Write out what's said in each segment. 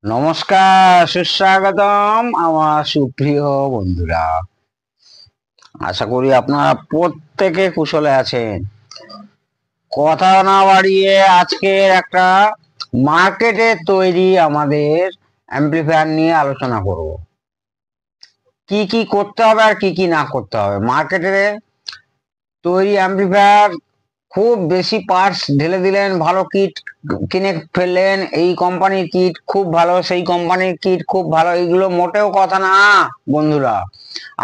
নমস্কার, সুস্বাগতম আমার সুপ্রিয় বন্ধুরা। আশা করি আপনারা প্রত্যেকে কুশলে আছেন। কথা না বাড়িয়ে আজকের একটা মার্কেটে তৈরি আমাদের অ্যাম্প্লিফায়ার নিয়ে আলোচনা করব। কি কি করতে হবে আর কি কি না করতে হবে। মার্কেটে তৈরি অ্যাম্প্লিফায়ার খুব বেশি পার্টস ঢেলে দিলেন, ভালো কিট কিনে ফেললেন, এই কোম্পানির কিট খুব ভালো, সেই কোম্পানির কিট খুব ভালো, এইগুলো মোটেও কথা না বন্ধুরা।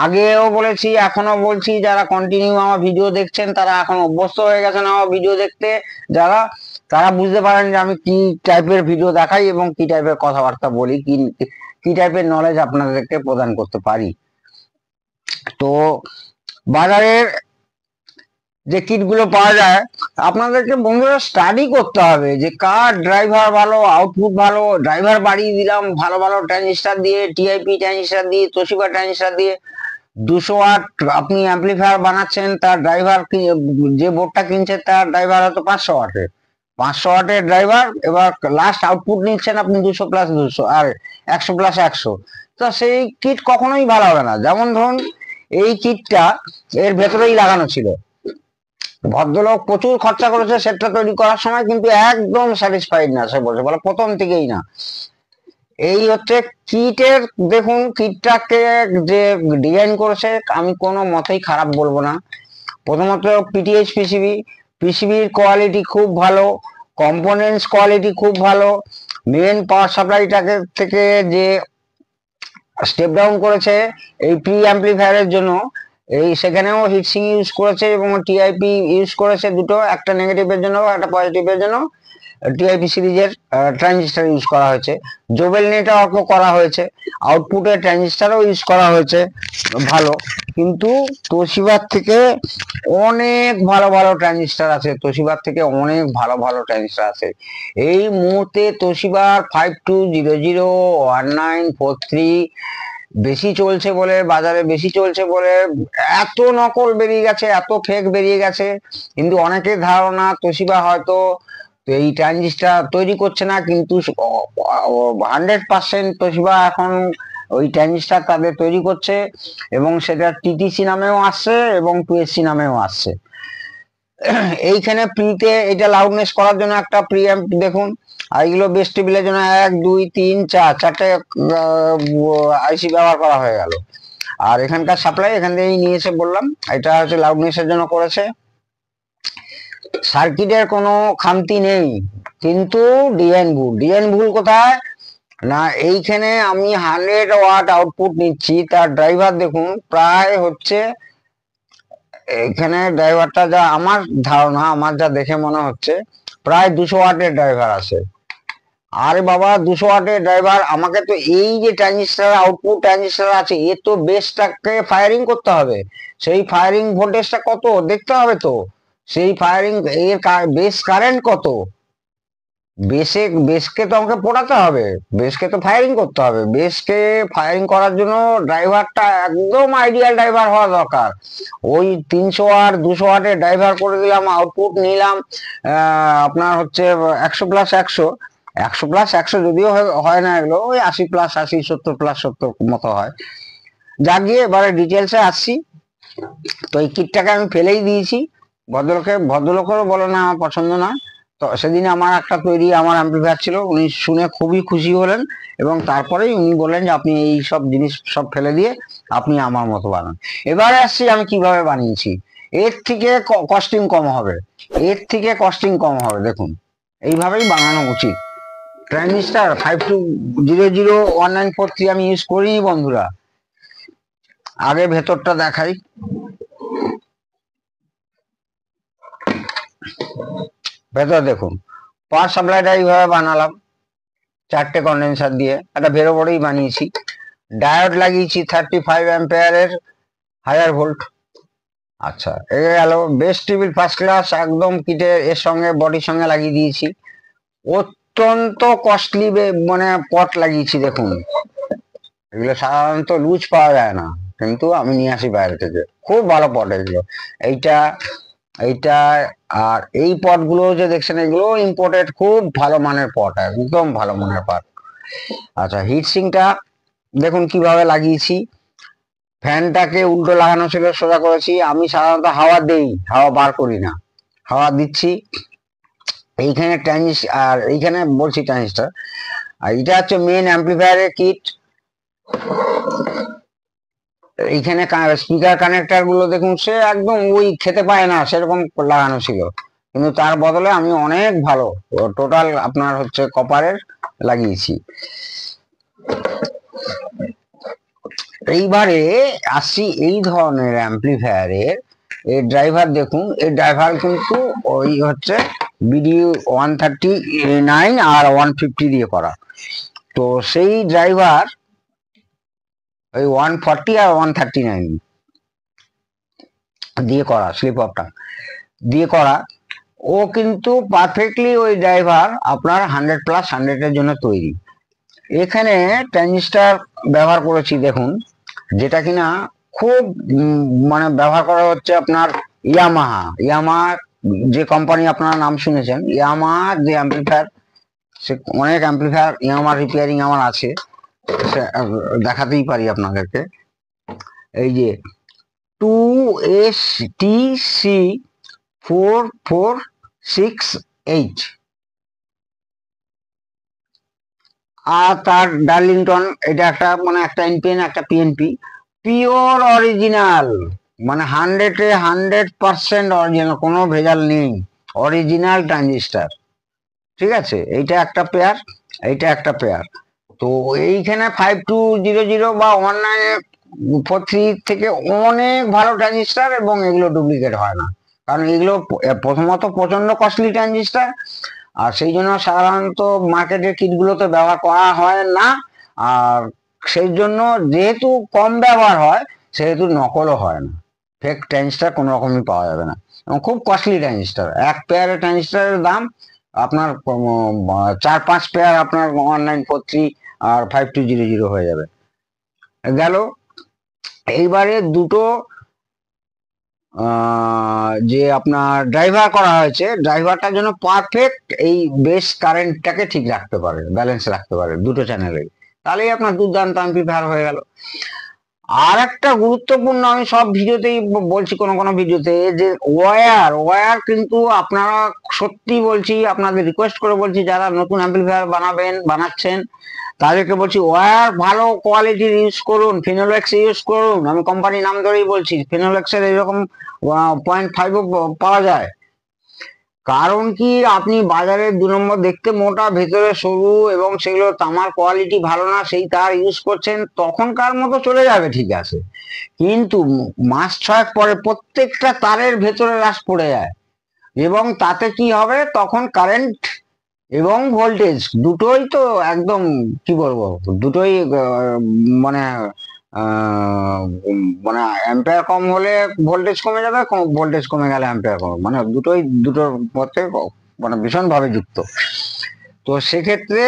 আগেও বলেছি, এখনো বলছি, যারা কন্টিনিউ আমার ভিডিও দেখছেন তারা এখন অভ্যস্ত হয়ে গেছেন আমার ভিডিও দেখতে, যারা তারা বুঝতে পারেন যে আমি কি টাইপের ভিডিও দেখাই এবং কি টাইপের কথাবার্তা বলি, কি কি টাইপের নলেজ আপনাদেরকে প্রদান করতে পারি। তো বাজারের যে কিট গুলো পাওয়া যায়, আপনাদেরকে বন্ধুরা স্টাডি করতে হবে যে কার ড্রাইভার ভালো, আউটপুট ভালো, ড্রাইভার বাড়িয়ে দিলাম ভালো ভালো ট্রানজিস্টার দিয়ে, টিআইপি ট্রানজিস্টার দিয়ে, তোশিবা ট্রানজিস্টার দিয়ে 200 ওয়াট আপনি অ্যাম্পলিফায়ার বানাচ্ছেন, তার ড্রাইভার যে বোর্ডটা কিনছে তার ড্রাইভার হয়তো 500 ওয়াটের, 500 ওয়াটের ড্রাইভার, এবার লাস্ট আউটপুট নিচ্ছেন আপনি 200+200 আর 100+100। তো সেই কিট কখনোই ভালো হবে না। যেমন ধরুন এই কিটটা এর ভেতরেই লাগানো ছিল, ভদ্রলোক প্রচুর খরচা করেছে সেটটা তৈরি করার সময়, কিন্তু একদম স্যাটিসফাইড না, সে বলছে, বলে প্রথম থেকেই না। এই হচ্ছে কিটের, দেখুন কিটটাকে যে ডিজাইন করেছে আমি কোনো মতেই খারাপ বলবো না। প্রথমত পিটিএইচ পিসিবি, পিসিবির কোয়ালিটি খুব ভালো, কম্পোনেন্টস কোয়ালিটি খুব ভালো, মেন পাওয়ার সাপ্লাইটাকে থেকে যে স্টেপ ডাউন করেছে এই প্রি অ্যাম্পলিফায়ারের জন্য, এই সেখানেও হিটসিং ইউজ করেছে এবং টিআইপি ইউজ করেছে দুটো, একটা নেগেটিভের জন্য একটা পজিটিভের জন্য টিআইপি সিরিজের ট্রানজিস্টার ইউজ করা হয়েছে, জোবেল নেটওয়ার্ক করা হয়েছে, আউটপুটের ট্রানজিস্টারও ইউজ করা হয়েছে ভালো। কিন্তু তোশিবার থেকে অনেক ভালো ভালো ট্রানজিস্টার আছে, তোশিবার থেকে অনেক ভালো ভালো ট্রানজিস্টার আছে। এই মুহূর্তে তোশিবার 52001943 বেশি চলছে বলে, বাজারে বেশি চলছে বলে এত নকল বেরিয়ে গেছে, এত ফেক বেরিয়ে গেছে। কিন্তু অনেকের ধারণা তোশিবা হয়তো এই ট্রানজিস্টার তৈরি করছে না, কিন্তু 100% তোশিবা এখন ওই ট্রানজিস্টার তাদের তৈরি করছে এবং সেটা টিটিসি নামেও আসছে এবং টুএসসি নামেও আসছে। এইখানে প্রিতে এটা লাউডনেস করার জন্য একটা প্রি অ্যাম্প দেখুন, আর এগুলো বেস টেবিলের জন্য 1 2 3 4 চারটে আইসি ব্যবহার করা হয়ে গেল। আর এখানকার সাপ্লাই এখান থেকেই নিয়েছে বললাম, এটা হচ্ছে লাউডনেসের জন্য করেছে। সার্কিটের কোনো খামতি নেই, কিন্তু ডিজাইন ভুল কোথায় না, এইখানে আমি 100 ওয়াট আউটপুট নিচ্ছি, তার ড্রাইভার দেখুন প্রায় হচ্ছে, এখানে ড্রাইভারটা যা আমার ধারণা, আমার যা দেখে মনে হচ্ছে প্রায় 200 ওয়াটের ড্রাইভার আছে। আরে বাবা, 200 ওয়াটের ড্রাইভার, আমাকে তো এই যে ট্রানজিস্টার আউটপুট ট্রানজিস্টার আছে এ তো বেসটাকে ফায়ারিং করতে হবে, সেই ফায়ারিং ভোল্টেজটা কত দেখতে হবে, তো সেই ফায়ারিং এর বেস কারেন্ট কত, বেসকে তো আমাকে পোড়াতে হবে, বেসকে তো ফায়ারিং করতে হবে, বেসকে ফায়ারিং করার জন্য ড্রাইভারটা একদম আইডিয়াল ড্রাইভার হওয়া দরকার। ওই 300 ওয়াট 200 ওয়াটের ড্রাইভার করে দিলাম, আউটপুট নিলাম আপনার হচ্ছে 100+100, 100+100 যদিও হয় না, এগুলো ওই 80+80, 70+70 মতো হয়। যা গিয়ে এবারে ডিটেলসে আসছি। তো এই কিটটাকে আমি ফেলেই দিয়েছি, ভদ্রলোকেরও বলো না আমার পছন্দ না। তো সেদিন আমার একটা তৈরি আমার অ্যাম্পলিফায়ার ছিল, উনি শুনে খুবই খুশি হলেন এবং তারপরেই উনি বললেন যে আপনি এই সব জিনিস সব ফেলে দিয়ে আপনি আমার মতো বানান। এবারে আসছি আমি কিভাবে বানিয়েছি। এর থেকে কস্টিং কম হবে, এর থেকে কস্টিং কম হবে, দেখুন এইভাবেই বানানো উচিত। ট্রানজিস্টার 52001943 আমি ইউজ করি বন্ধুরা। আগে ভেতরটা দেখাই, ভেতর দেখুন, পাওয়ার সাপ্লাইটা এইভাবে বানালাম, চারটে কন্ডেন্সার দিয়ে একটা বেরো বড়ই বানিয়েছি, ডায়োড লাগিয়েছি 35 অ্যাম্পিয়ারের হায়ার ভোল্ট। আচ্ছা, এগিয়ে গেল বেস টেবিল ফার্স্ট ক্লাস, একদম কিটের এর সঙ্গে বডির সঙ্গে লাগিয়ে দিয়েছি। অত্যন্ত কস্টলি মানে পট লাগিয়েছি, দেখুন এগুলো সাধারণত লুজ পাওয়া যায় না, কিন্তু আমি নিয়ে আসি বাইরে থেকে, খুব ভালো পট এগুলো। এইটা এইটা আর এই পটগুলো যে দেখছেন এগুলো ইম্পোর্টেড, খুব ভালো মানের পট, একদম ভালো মানের পট। আচ্ছা, হিটসিংটা দেখুন কিভাবে লাগিয়েছি। ফ্যানটাকে উল্টো লাগানো ছিল, সোজা করেছি। আমি সাধারণত হাওয়া দেই, হাওয়া বার করি না, হাওয়া দিচ্ছি। এইখানে আর এইখানে বলছি ট্রানজিস্টার। আর এটা হচ্ছে মেন অ্যাম্পলিফায়ারের কিট। এইখানে স্পিকার কানেক্টর গুলো দেখুন, সে একদম ওই খেতে পায় না সেরকম লাগানো ছিল, কিন্তু তার বদলে আমি অনেক ভালো টোটাল আপনার হচ্ছে কপারের লাগিয়েছি। এইবারে আসি এই ধরনের অ্যাম্পলিফায়ারের এই ড্রাইভার। দেখুন এই ড্রাইভার কিন্তু ওই হচ্ছে বিডি 139 আর 150 দিয়ে করা। তো সেই ড্রাইভার ওই 140 আর 139 দিয়ে করা, স্লিপ অফটা দিয়ে করা। ও কিন্তু পারফেক্টলি ওই ড্রাইভার আপনার 100+100 এর জন্য তৈরি। এখানে ট্রানজিস্টার ব্যবহার করেছি দেখুন, যেটা কিনা খুব মানে ব্যবহার করা হচ্ছে আপনার ইয়ামাহা যে কোম্পানি আপনারা নাম শুনেছেন, ইয়ামাহা যে অ্যাম্পলিফায়ার, সে অনেক অ্যাম্পলিফায়ার ইয়ামাহা রিপেয়ারিং আমার আছে, দেখাতেই পারি আপনাদেরকে। এই যে 2STC4468 আর তার ডার্লিংটন, এটা একটা মানে একটা এনপিএন একটা পিএনপি, পিওর অরিজিনাল, মানে 100% অরিজিনাল, কোনো ভেজাল নেই, অরিজিনাল ট্রানজিস্টার। ঠিক আছে, এইটা একটা পেয়ার, এইটা একটা পেয়ার। তো এইখানে 5200 বা 1943 থেকে অনেক ভালো ট্রানজিস্টার, এবং এগুলো ডুপ্লিকেট হয় না, কারণ এগুলো প্রথমত প্রচন্ড কস্টলি ট্রানজিস্টার, আর সেই জন্য সাধারণত মার্কেটের কিটগুলোতে ব্যবহার করা হয় না। আর সেই জন্য যেহেতু কম ব্যবহার হয়, সেহেতু নকলও হয় না, ফেক ট্রানজিস্টার কোনো রকমই পাওয়া যাবে না, এবং খুব কস্টলি ট্রানজিস্টার। এক পেয়ারের ট্রানজিস্টারের দাম আপনার 4-5 পেয়ার আপনার 1943 আর 5200 হয়ে যাবে। গেল। এইবারে দুটো যে আপনার ড্রাইভার করা হয়েছে, ড্রাইভারটার জন্য পারফেক্ট এই বেস কারেন্টটাকে ঠিক রাখতে পারে, ব্যালেন্স রাখতে পারে দুটো চ্যানেলে, তাহলেই আপনার দুর্দান্ত অ্যাম্পলিফায়ার হয়ে গেল। আর একটা গুরুত্বপূর্ণ, আমি সব ভিডিওতেই বলছি, কোনো কোনো ভিডিওতে, যে ওয়্যার কিন্তু আপনারা, সত্যি বলছি, আপনাদের রিকোয়েস্ট করে বলছি, যারা নতুন অ্যাম্পলিফায়ার বানাচ্ছেন, তাদেরকে বলছি ওয়্যার ভালো কোয়ালিটির ইউজ করুন, ফিনোলেক্স ইউজ করুন। আমি কোম্পানির নাম ধরেই বলছি, ফিনোলেক্সের এরকম 0.5 পাওয়া যায়। কারণ কি, আপনি বাজারে 2 নম্বর দেখতে মোটা, ভেতরে সরু, এবং সেগুলো তামার কোয়ালিটি ভালো না, সেই তার ইউজ করছেন, তখনকার মতো চলে যাবে ঠিক আছে, কিন্তু মাস 6 পরে প্রত্যেকটা তারের ভেতরে রাশ পড়ে যায়, এবং তাতে কি হবে, তখন কারেন্ট এবং ভোল্টেজ দুটোই তো একদম, কি বলবো, দুটোই মানে মানে অ্যাম্পিয়ার কম হলে ভোল্টেজ কমে যাবে, ভোল্টেজ কমে গেলে অ্যাম্পিয়ার কমে, মানে দুটোর মধ্যে মানে ভীষণ ভাবে যুক্ত। তো সেক্ষেত্রে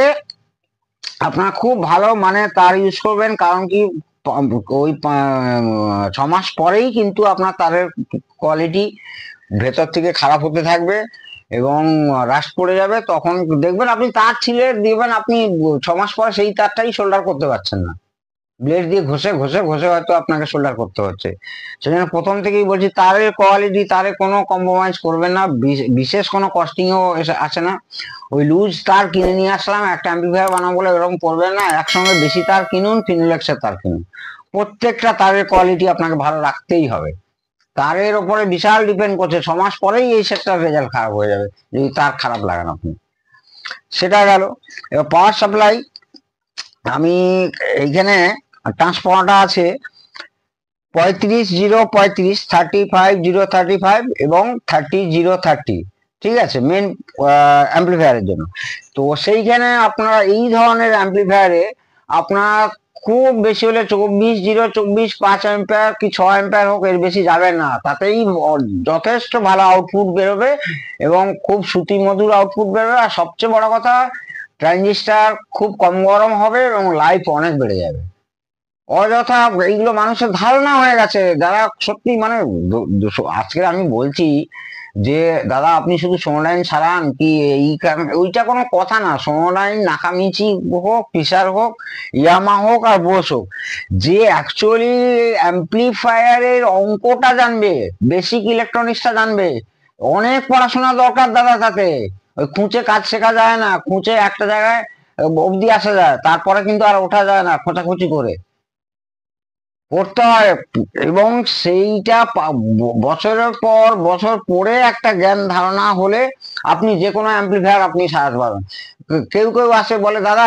আপনারা খুব ভালো মানে তার ইউজ করবেন, কারণ কি, ওই 6 মাস পরেই কিন্তু আপনার তারের কোয়ালিটি ভেতর থেকে খারাপ হতে থাকবে, এবং রাস্ট পড়ে যাবে। তখন দেখবেন আপনি তার ছিলে দিবেন, আপনি 6 মাস পরে সেই তারটাই শোল্ডার করতে পারছেন না, ব্লেড দিয়ে ঘষে ঘষে ঘষে হয়তো আপনাকে শোল্ডার করতে হচ্ছে। সেজন্য প্রথম থেকেই বলছি, তারের কোয়ালিটি, তারে কোনো কম্প্রোমাইজ করবেন না, বিশেষ কোনো কস্টিংও আসে না। ওই লুজ তার কিনে নিয়ে আসলাম একটা অ্যাম্পলিফায়ার বানাবো বলে, এরকম করবেন না, একসঙ্গে বেশি তার কিনুন, ফিনোলেক্সের তার কিনুন। প্রত্যেকটা তারের কোয়ালিটি আপনাকে ভালো রাখতেই হবে, তারের ওপরে বিশাল ডিপেন্ড করছে। 6 মাস পরেই এই সেটটার রেজাল্ট খারাপ হয়ে যাবে যদি তার খারাপ লাগান আপনি। সেটা গেল। এবার পাওয়ার সাপ্লাই, আমি এইখানে ট্রান্সফর্মারটা আছে 35-035, 35-035 এবং 30-030, ঠিক আছে, মেন অ্যাম্পলিফায়ারের জন্য। তো সেইখানে আপনারা এই ধরনের অ্যাম্পলিফায়ারে আপনার খুব বেশি হলে 24-024, 5 অ্যাম্পিয়ার কি 6 অ্যাম্পিয়ার হোক, এর বেশি যাবেন না, তাতেই যথেষ্ট ভালো আউটপুট বেরোবে, এবং খুব শ্রুতি মধুর আউটপুট বেরোবে। আর সবচেয়ে বড় কথা, ট্রানজিস্টার খুব কম গরম হবে এবং লাইফ অনেক বেড়ে যাবে। অযথা এইগুলো মানুষের ধারণা হয়ে গেছে, যারা সত্যি মানে আজকে আমি বলছি যে দাদা আপনি শুধু সোনোডাইন সারান কি, এই ওইটা কোনো কথা না। সোনোডাইন, নাকামিচি হোক, ফিশার হোক, ইয়ামা হোক আর বোস হোক, যে অ্যাকচুয়ালি অ্যাম্প্লিফায়ারের অঙ্কটা জানবে, বেসিক ইলেকট্রনিক্সটা জানবে, অনেক পড়াশোনা দরকার দাদা তাতে। ওই খুঁচে কাজ শেখা যায় না, খুঁচে একটা জায়গায় অবধি আসা যায়, তারপরে কিন্তু আর ওঠা যায় না খোঁচাখুচি করে পড়তে হয়। এবং সেইটা বছরের পর বছর পরে একটা জ্ঞান ধারণা হলে আপনি যে কোনো অ্যাম্প্লিফায়ার আপনি সারাতে পারবেন। কেউ কেউ আসে বলে দাদা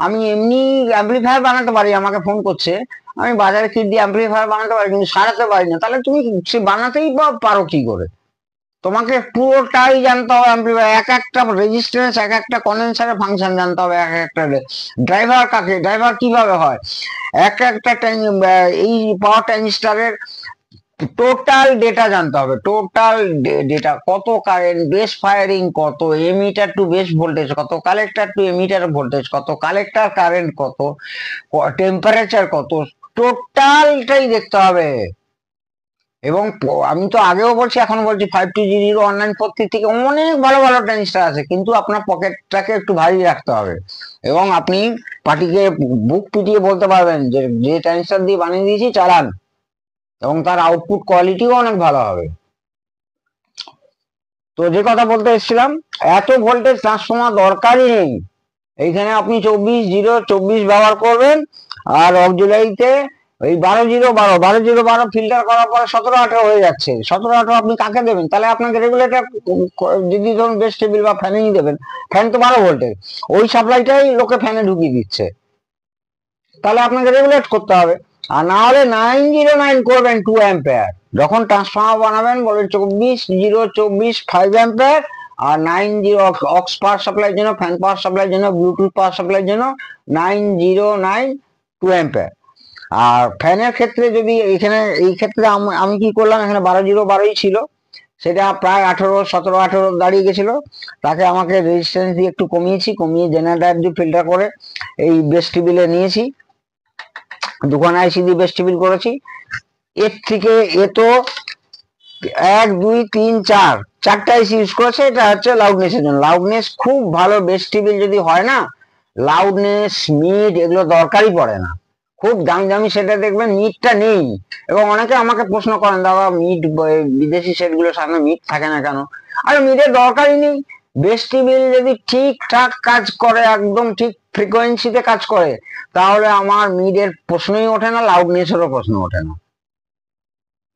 আমি এমনি অ্যাম্প্লিফায়ার বানাতে পারি, আমাকে ফোন করছে, আমি বাজারে কিট দিয়ে অ্যাম্প্লিফায়ার বানাতে পারি কিন্তু সারাতে পারি না। তাহলে তুমি সে বানাতেই বা পারো কি করে? তোমাকে পুরোটাই জানতে হবে অ্যাম্প্লিফায়ার, এক একটা রেজিস্ট্যান্স, এক একটা কন্ডেন্সারের ফাংশন জানতে হবে, এক একটা ড্রাইভার কাকে, ড্রাইভার কিভাবে হয়, এক একটা এই পাওয়ার ট্রানজিস্টারের টোটাল ডেটা জানতে হবে। টোটাল ডেটা, কত কারেন্ট, বেস ফায়ারিং কত, এমিটার টু বেস ভোল্টেজ কত, কালেক্টর টু এমিটার ভোল্টেজ কত, কালেক্টর কারেন্ট কত, টেম্পারেচার কত, টোটালটাই দেখতে হবে। এবং আমি তো আগেও বলছি, এখন বলছি, 5200 অনলাইন পদ্ধতি থেকে অনেক ভালো ভালো ট্রানজিস্টার আছে, কিন্তু আপনার পকেটটাকে একটু ভারী রাখতে হবে। এবং আপনি পার্টিকে বুক পিটিয়ে বলতে পারবেন যে যে ট্রানজিস্টার দিয়ে বানিয়ে দিয়েছি চালান, এবং তার আউটপুট কোয়ালিটিও অনেক ভালো হবে। তো যে কথা বলতে এসেছিলাম, এত ভোল্টেজ ট্রান্সফর্মার দরকারই নেই। এইখানে আপনি 24-0-24 ব্যবহার করবেন, আর অক্সিলারিতে ওই 12-0-12, 12-0-12 ফিল্টার করার পরে 17-18 হয়ে যাচ্ছে। 17-18 আপনি কাকে দেবেন? তাহলে আপনাকে রেগুলেটর, যদি ধরুন বেস টেবিল বা ফ্যানেই দেবেন, ফ্যান তো 12 ভোল্টের, ওই সাপ্লাইটাই লোকে ফ্যানে ঢুকিয়ে দিচ্ছে, তাহলে আপনাকে রেগুলেট করতে হবে। আর না হলে 909 করবেন 2 অ্যাম্পিয়ার। যখন ট্রান্সফর্মার বানাবেন বলবেন 24-0-24 5 অ্যাম্পিয়ার, আর 90 অক্স পাওয়ার সাপ্লাইয়ের জন্য, ফ্যান পাওয়ার সাপ্লাইয়ের জন্য, ব্লুটুথ পাওয়ার সাপ্লাইয়ের জন্য 909 2 অ্যাম্পিয়ার। আর ফ্যানের ক্ষেত্রে যদি এখানে, এই ক্ষেত্রে আমি কি করলাম, এখানে 12-0-12ই ছিল, সেটা প্রায় 17-18 দাঁড়িয়ে গেছিল, তাকে আমাকে রেজিস্ট্যান্স দিয়ে একটু কমিয়েছি, কমিয়ে জেনারেটর দিয়ে ফিল্টার করে এই বেস টেবিলে নিয়েছি, দুখানা আইসি দিয়ে বেস টেবিল করেছি। এর থেকে এ তো 1-2-3-4 চারটা আইসি ইউজ করেছে। এটা হচ্ছে লাউডনেসের জন্য। লাউডনেস খুব ভালো বেস টেবিল যদি হয় না, লাউডনেস, মিড এগুলো দরকারই পড়ে না। খুব দামি দামি সেটা দেখবেন মিডটা নেই। এবং অনেকে আমাকে প্রশ্ন করেন দাদা মিড বিদেশি সেটগুলোর সামনে মিড থাকে না কেন? আর মিডের দরকারই নেই। বেস টেবিল যদি ঠিকঠাক কাজ করে, একদম ঠিক ফ্রিকোয়েন্সিতে কাজ করে, তাহলে আমার মিডের প্রশ্নই ওঠে না, লাউডনেসেরও প্রশ্ন ওঠে না।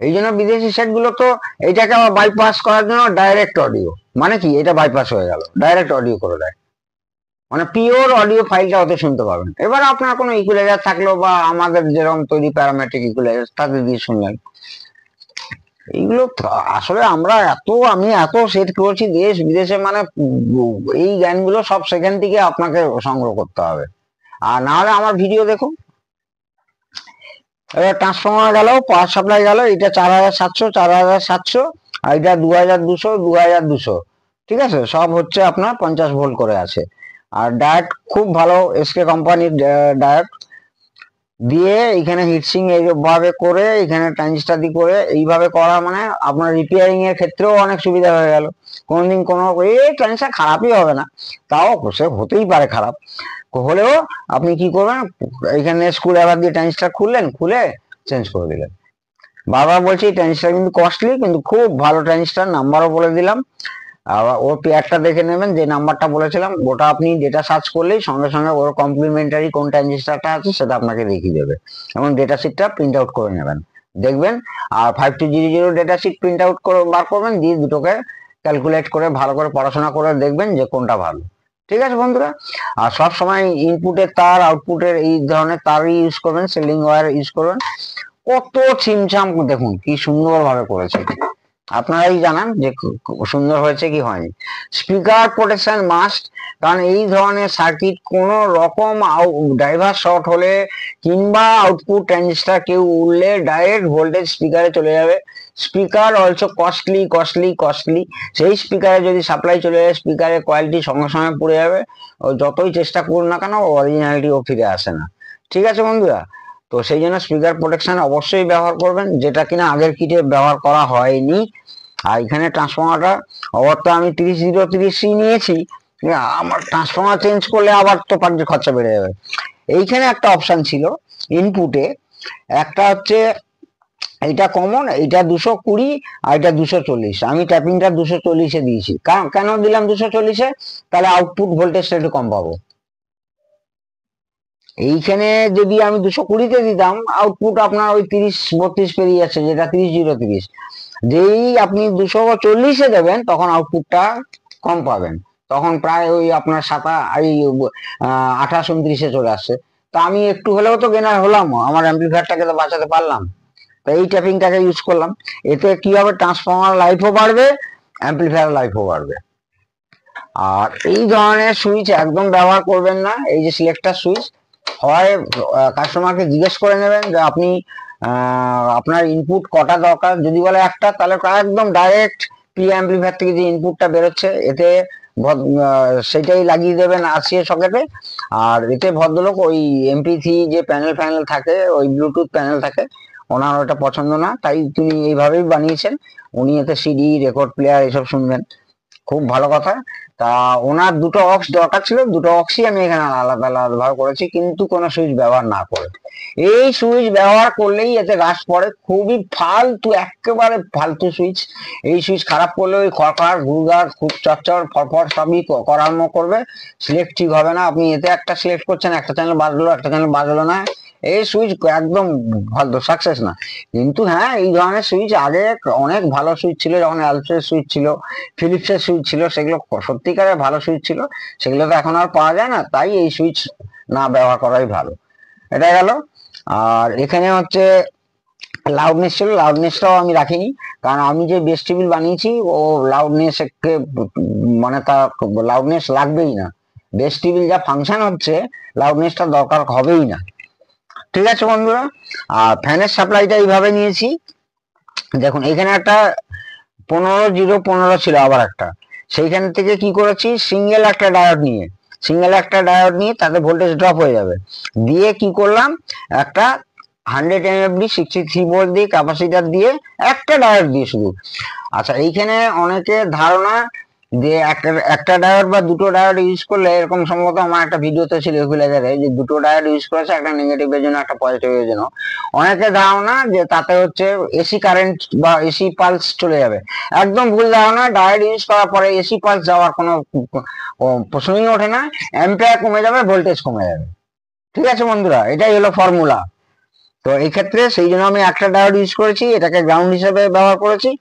এই জন্য বিদেশি সেট গুলো তো এটাকে আবার বাইপাস করার জন্য ডাইরেক্ট অডিও, মানে কি এটা বাইপাস হয়ে গেল, ডাইরেক্ট অডিও করে দেয়, মানে পিওর অডিও ফাইলটা ওতে শুনতে পাবেন। এবার আপনার কোনো ইকুয়ালাইজার থাকলো বা আমাদের যেরকম তৈরি প্যারামেট্রিক ইকুয়ালাইজার, তাদের দিয়ে শুনলেন। এইগুলো আসলে আমি এত সেট করেছি দেশ বিদেশে, মানে এই জ্ঞানগুলো সব সেখান থেকে আপনাকে সংগ্রহ করতে হবে। আর না হলে আমার ভিডিও দেখুন। এবার ট্রান্সফর্মার গেল, পাওয়ার সাপ্লাই গেল, এটা 4700, আর এটা 2200, ঠিক আছে, সব হচ্ছে আপনার 50 ভোল্ট করে আছে। আর ডায়োড খুব ভালো এসকে কোম্পানির ডায়োড দিয়ে এখানে হিটসিং এইভাবে করে, এখানে ট্রানজিস্টার দিয়ে করে এইভাবে করা, মানে আপনার রিপেয়ারিং এর ক্ষেত্রেও অনেক সুবিধা হয়ে গেল। কোনোদিন কোনো এই ট্রানজিস্টার খারাপই হবে না, তাও সে হতেই পারে খারাপ হলেও আপনি কি করবেন, এখানে স্ক্রু ড্রাইভার দিয়ে ট্রানজিস্টার খুললেন, খুলে চেঞ্জ করে দিলেন। বারবার বলছি ট্রানজিস্টার কিন্তু কস্টলি, কিন্তু খুব ভালো ট্রানজিস্টার, নাম্বারও বলে দিলাম। আবার ওর পেয়ারটা দেখে নেবেন, যে নাম্বারটা বলেছিলাম ওটা আপনি ডেটা সার্চ করলেই সঙ্গে সঙ্গে ওর কমপ্লিমেন্টারি কোন ট্রানজিস্টারটা আছে সেটা আপনাকে দেখিয়ে দেবে, এবং ডেটা শিটটা প্রিন্ট আউট করে নেবেন, দেখবেন। আর 5200 ডেটা শিট প্রিন্ট আউট করে বার করবেন, দিয়ে দুটোকে ক্যালকুলেট করে ভালো করে পড়াশোনা করে দেখবেন যে কোনটা ভালো। ঠিক আছে বন্ধুরা? আর সব সময় ইনপুটের তার, আউটপুটের এই ধরনের তারই ইউজ করবেন, সেলিং ওয়্যার ইউজ করবেন। কত ছিমছাম দেখুন কি সুন্দর ভাবে করেছে, আপনারাই জানান যে সুন্দর হয়েছে কি হয়নি। স্পিকার প্রোটেকশন মাস্ট, কারণ এই ধরনের সার্কিট কোন রকম ড্রাইভার শর্ট হলে কিংবা আউটপুট ট্রানজিস্টার কেউ উড়লে ডাইরেক্ট ভোল্টেজ স্পিকারে চলে যাবে। স্পিকার অলসো কস্টলি, সেই স্পিকারে যদি সাপ্লাই চলে যায়, স্পিকারের কোয়ালিটি সঙ্গে সঙ্গে পড়ে যাবে, ও যতই চেষ্টা করুন না কেন অরিজিনালিটি ও ফিরে আসে না। ঠিক আছে বন্ধুরা? তো সেই জন্য স্পিকার প্রোটেকশন অবশ্যই ব্যবহার করবেন, যেটা কিনা আগের কিটে ব্যবহার করা হয়নি। আর এখানে ট্রান্সফর্মারটা অবর্তমানে আমি 30-0-30 নিয়েছি, আমার ট্রান্সফর্মার চেঞ্জ করলে আবার তো পার্টির খরচা বেড়ে যাবে। এইখানে একটা অপশন ছিল ইনপুটে, একটা হচ্ছে এটা কমন, এটা 220 আর এটা 240, আমি ট্যাপিংটা 240-এ দিয়েছি। কেন দিলাম 240-এ? তাহলে আউটপুট ভোল্টেজটা একটু কম পাবো। এইখানে যদি আমি 220-তে দিতাম, আউটপুট আপনার ওই 30-32 পেরিয়ে যাচ্ছে, যেটা 30-0-30। যেই আপনি 240-এ দেবেন তখন আউটপুটটা কম পাবেন, তখন প্রায় ওই আপনার 28-29-এ চলে আসছে। তা আমি একটু হলেও তো গেনার হলাম, আমার অ্যাম্পলিফায়ারটাকে তো বাঁচাতে পারলাম। তো এই ট্যাপিংটাকে ইউজ করলাম। এতে কি হবে, ট্রান্সফর্মার লাইফও বাড়বে, অ্যাম্পলিফায়ার লাইফও বাড়বে। আর এই ধরনের সুইচ একদম ব্যবহার করবেন না, এই যে সিলেক্টর সুইচ। হয় কাস্টমারকে জিজ্ঞেস করে নেবেন যে আপনি আপনার ইনপুট কটা দরকার, যদি বলে একটা, তাহলে একদম ডাইরেক্ট প্রি অ্যাম্পলিফায়ার থেকে যে ইনপুটটা বেরোচ্ছে এতে সেটাই লাগিয়ে দেবেন আরসিএ সকেটে। আর এতে ভদ্রলোক ওই এমপি3 যে প্যানেল থাকে, ওই ব্লুটুথ প্যানেল থাকে, ওনার ওটা পছন্দ না, তাই তিনি এইভাবেই বানিয়েছেন। উনি এতে সিডি, রেকর্ড প্লেয়ার এসব শুনবেন, খুব ভালো কথা। তা ওনার দুটো অক্স দরকার ছিল, দুটো অক্সই আমি এখানে আলাদা আলাদা ব্যবহার করেছি, কিন্তু কোনো সুইচ ব্যবহার না করে। এই সুইচ ব্যবহার করলেই এতে রাশ পড়ে, খুবই ফালতু, একেবারে ফালতু সুইচ। এই সুইচ খারাপ করলে ওই খড়খড়, ঘুরঘার, খুব চচ্চড়, ফরফর সবই করানো করবে, সিলেক্ট ঠিক হবে না। আপনি এতে একটা সিলেক্ট করছেন, একটা চ্যানেল বাজলো, একটা চ্যানেল বাজলো না, এই সুইচ একদম ভালো সাকসেস না। কিন্তু হ্যাঁ, এই ধরনের সুইচ আগে অনেক ভালো সুইচ ছিল, যখন অ্যালফ্রেড সুইচ ছিল, ফিলিপসের সুইচ ছিল, সেগুলো সত্যিকারের ভালো সুইচ ছিল, সেগুলো তো এখন আর পাওয়া যায় না, তাই এই সুইচ না ব্যবহার করাই ভালো। এটা গেল। আর এখানে হচ্ছে লাউডনেস ছিল, লাউডনেসটাও আমি রাখিনি, কারণ আমি যে বেস টেবিল বানিয়েছি ও লাউডনেস মানে তার লাউডনেস লাগবেই না, বেস টেবিল যা ফাংশন হচ্ছে লাউডনেসটা দরকার হবেই না। ঠিক আছে বন্ধুরা। আর ফ্যানের সাপ্লাইটা এইভাবে নিয়েছি, দেখুন এখানে একটা 15-0-15 ছিল, আবার একটা, সেইখান থেকে কি করেছি, সিঙ্গেল একটা ডায়োড নিয়ে তাতে ভোল্টেজ ড্রপ হয়ে যাবে, দিয়ে কি করলাম, একটা 100 mFD 63 ভোল্ট দিয়ে ক্যাপাসিটার দিয়ে, একটা ডায়োড দিয়ে শুধু। আচ্ছা, এইখানে অনেকে ধারণা যে একটা ডায়োড বা দুটো ডায়োড ইউজ করলে, এরকম সম্ভবত আমার একটা ভিডিওতে ছিল ইকুইলাইজারে, যে দুটো ডায়োড ইউজ করেছে, একটা নেগেটিভের জন্য একটা পজিটিভের জন্য। অনেকে ধারণা যে তাতে হচ্ছে এসি কারেন্ট বা এসি পালস চলে যাবে, একদম ভুল ধারণা। ডায়োড ইউজ করার পরে এসি পালস যাওয়ার কোনো প্রশ্নই ওঠে না, অ্যাম্পিয়ার কমে যাবে, ভোল্টেজ কমে যাবে। ঠিক আছে বন্ধুরা, এটাই হলো ফর্মুলা। তো এই ক্ষেত্রে সেই জন্য আমি একটা ডায়োড ইউজ করেছি, এটাকে গ্রাউন্ড হিসেবে ব্যবহার করেছি,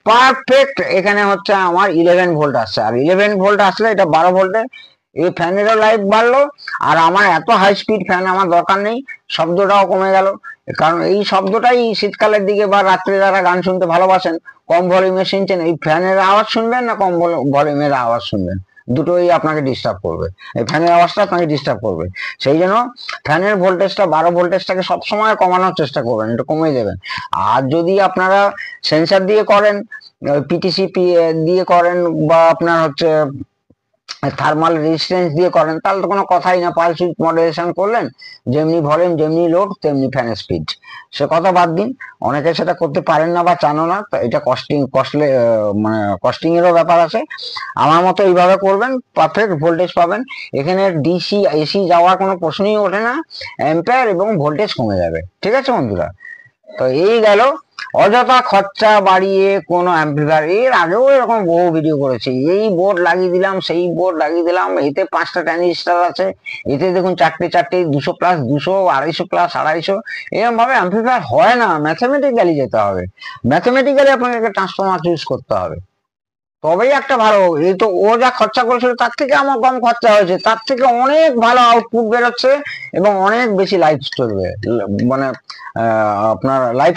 পারফেক্ট। এখানে হচ্ছে আমার 11 ভোল্ট আসছে, আর 11 ভোল্ট আসলে এটা 12 ভোল্টে, এই ফ্যানেরও লাইফ বাড়লো, আর আমার এত হাই স্পিড ফ্যান আমার দরকার নেই, শব্দটাও কমে গেল। কারণ এই শব্দটাই শীতকালের দিকে বা রাত্রে যারা গান শুনতে ভালোবাসেন, কম ভলিউমে শুনছেন, এই ফ্যানের আওয়াজ শুনবেন না কম ভলিউমের আওয়াজ শুনবেন, দুটোই আপনাকে ডিস্টার্ব করবে, এই ফ্যানের আওয়াজটা আপনাকে ডিস্টার্ব করবে। সেই জন্য ফ্যানের ভোল্টেজটা 12 ভোল্টেজটাকে সবসময় কমানোর চেষ্টা করবেন, একটু কমিয়ে দেবেন। আর যদি আপনারা সেন্সার দিয়ে করেন, পিটিসি দিয়ে করেন, বা আপনার হচ্ছে থার্মাল রেজিস্ট্যান্স দিয়ে করেন, তাহলে তো কোনো কথাই না, পালস উইথ মডারেশন করলেন, যেমনি ভলিউম যেমনি লোড তেমনি ফ্যানের স্পিড, সে কথা বাদ দিন। অনেকে সেটা করতে পারেন না বা জানো না, এটা মানে কস্টিং এরও ব্যাপার আছে। আমার মতো এইভাবে করবেন, পারফেক্ট ভোল্টেজ পাবেন। এখানে ডিসি এসি যাওয়ার কোনো প্রশ্নই ওঠে না, অ্যাম্পিয়ার এবং ভোল্টেজ কমে যাবে। ঠিক আছে বন্ধুরা, তো এই গেল অযথা খরচা বাড়িয়ে কোনো অ্যাম্পলিফায়ার। এর আগেও এরকম বহু ভিডিও করেছি, এই বোর্ড লাগিয়ে দিলাম, সেই বোর্ড লাগিয়ে দিলাম, এতে 5টা ট্রানজিস্টার আছে, এতে দেখুন 4টে 200+, 200, 250+, 250, এরকম ভাবে অ্যাম্পলিফায়ার হয় না। ম্যাথমেটিক্যালি যেতে হবে, ম্যাথমেটিক্যালি আপনাকে ট্রান্সফর্মার চুজ করতে হবে, তবেই একটা ভালো। এই তো ও যা খরচা করেছিল তার থেকে আমার কম খরচা হয়েছে, তার থেকে অনেক ভালো আউটপুট বেরোচ্ছে এবং অনেক বেশি লাইফ চলবে, মানে আপনার লাইফ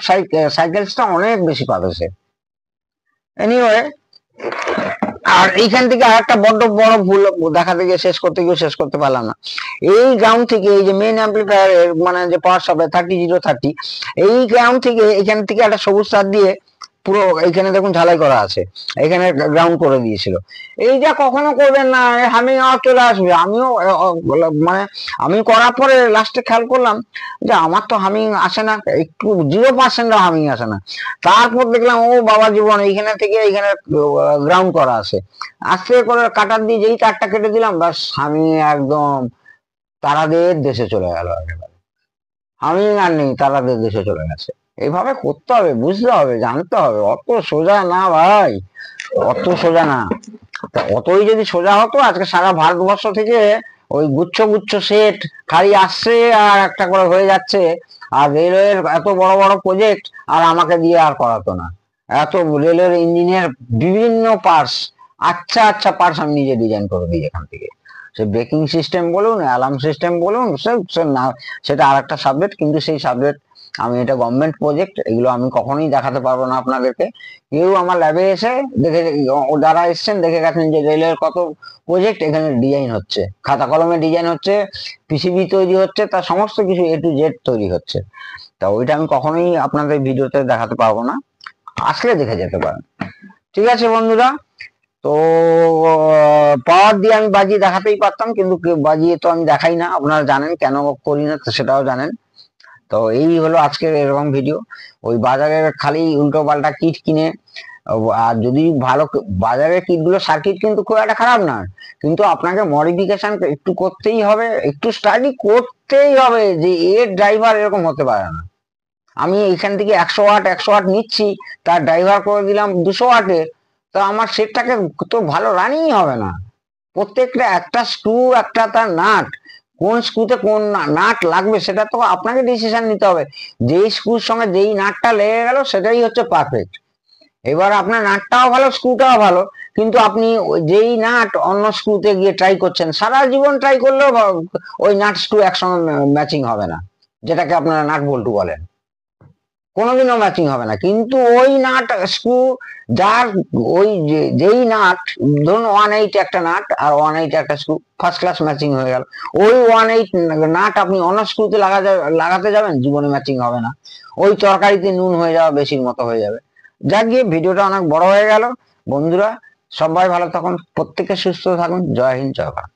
সাইকেলসটা অনেক বেশি পাবে সে। এনিওয়ে, আর এইখান থেকে আর একটা বড় ভুল দেখাতে গিয়ে শেষ করতে পারলাম না। এই গ্রাউন্ড থেকে, এই যে মেইন অ্যাম্পলিফায়ারের মানে যে পাওয়ার সাপ্লাই 30-0-30, এই গ্রাউন্ড থেকে এখান থেকে একটা সবুজ তার দিয়ে পুরো এইখানে দেখুন ঝালাই করা আছে, এখানে গ্রাউন্ড করে দিয়েছিল। এই যা কখনো করবেন না, হামিং আওয়াজ চলে আসবে। আমিও মানে আমি করার পরে লাস্টে খেয়াল করলাম যে আমার তো হামিং আসে না, একটু 0% হামিং আসে না। তারপর দেখলাম ও বাবা জীবন, এইখানে থেকে এইখানে গ্রাউন্ড করা আছে। আস্তে করে কাটার দিয়ে যেই তারটা কেটে দিলাম, ব্যাস হামিং একদম তারাদের দেশে চলে গেল একেবারে। হামিং আর নেই, তারাদের দেশে চলে গেছে। এইভাবে করতে হবে, বুঝতে হবে, জানতে হবে। অত সোজা না ভাই, অত সোজা না। তা অতই যদি সোজা হতো, আজকে সারা ভারতবর্ষ থেকে ওই গুচ্ছ গুচ্ছ সেট খালি আসছে আর একটা করে হয়ে যাচ্ছে। আর রেলওয়ের এত বড় বড় প্রজেক্ট আর আমাকে দিয়ে আর করাতো না। এত রেলের ইঞ্জিনের বিভিন্ন পার্টস, আচ্ছা আচ্ছা পার্টস আমি নিজে ডিজাইন করে দিই এখান থেকে। সে ব্রেকিং সিস্টেম বলুন, অ্যালার্ম সিস্টেম বলুন, সে না, সেটা আর একটা সাবজেক্ট, কিন্তু সেই সাবজেক্ট আমি, এটা গভর্নমেন্ট প্রজেক্ট, এগুলো আমি কখনোই দেখাতে পারবো না আপনাদেরকে। কেউ আমার ল্যাবে এসে দেখে, যারা এসছেন দেখে গেছেন যে রেলের কত প্রজেক্ট এখানে ডিজাইন হচ্ছে, খাতা কলমে ডিজাইন হচ্ছে, পিসিবি তৈরি হচ্ছে, তার সমস্ত কিছু A to Z তৈরি হচ্ছে। তা ওইটা আমি কখনোই আপনাদের ভিডিওতে দেখাতে পারবো না, আসলে দেখে যেতে পারেন। ঠিক আছে বন্ধুরা, তো পাওয়ার দিয়ে আমি বাজিয়ে দেখাতেই পারতাম, কিন্তু বাজিয়ে তো আমি দেখাই না, আপনারা জানেন কেন করি না, সেটাও জানেন। তো এই হলো আজকের এরকম ভিডিও। ওই বাজারে খালি উল্টো পাল্টা কিট কিনে, আর যদি ভালো বাজারের কিট গুলো সার্কিট কিন্তু খুব একটা খারাপ না, কিন্তু আপনাকে মডিফিকেশন একটু করতেই হবে, একটু স্টাডি করতেই হবে যে এর ড্রাইভার এরকম হতে পারে না। আমি এখান থেকে 100 ওয়াট নিচ্ছি, তার ড্রাইভার করে দিলাম 200 ওয়াটের, তো আমার সেটটাকে তো ভালো রানিং হবে না। প্রত্যেকটা একটা স্ক্রু, একটা তার নাট, কোন স্ক্রুতে কোন নাট লাগবে সেটা তো আপনাকে ডিসিশন নিতে হবে। যেই স্ক্রুর সঙ্গে যেই নাটটা লেগে গেল সেটাই হচ্ছে পারফেক্ট। এবার আপনার নাটটাও ভালো, স্ক্রুটাও ভালো, কিন্তু আপনি যেই নাট অন্য স্ক্রুতে গিয়ে ট্রাই করছেন, সারা জীবন ট্রাই করলেও ওই নাট স্ক্রু একসঙ্গে ম্যাচিং হবে না, যেটাকে আপনারা নাট বল্টু বলেন, কোনোদিনও ম্যাচিং হবে না। কিন্তু ওই নাট স্ক্রু, যার ওই যেই নাট, ধরুন 1/8 একটা নাট আর 1/8 একটা স্ক্রু, ফার্স্ট ক্লাস ম্যাচিং হয়ে গেল। ওই 1/8 নাট আপনি অন্য স্ক্রুতে লাগাতে যাবেন, জীবনে ম্যাচিং হবে না। ওই তরকারিতে নুন হয়ে যাওয়া বেশির মতো হয়ে যাবে। যাক গিয়ে, ভিডিওটা অনেক বড় হয়ে গেল বন্ধুরা। সবাই ভালো থাকুন, প্রত্যেকে সুস্থ থাকুন। জয় হিন্দ, জয় ভারত।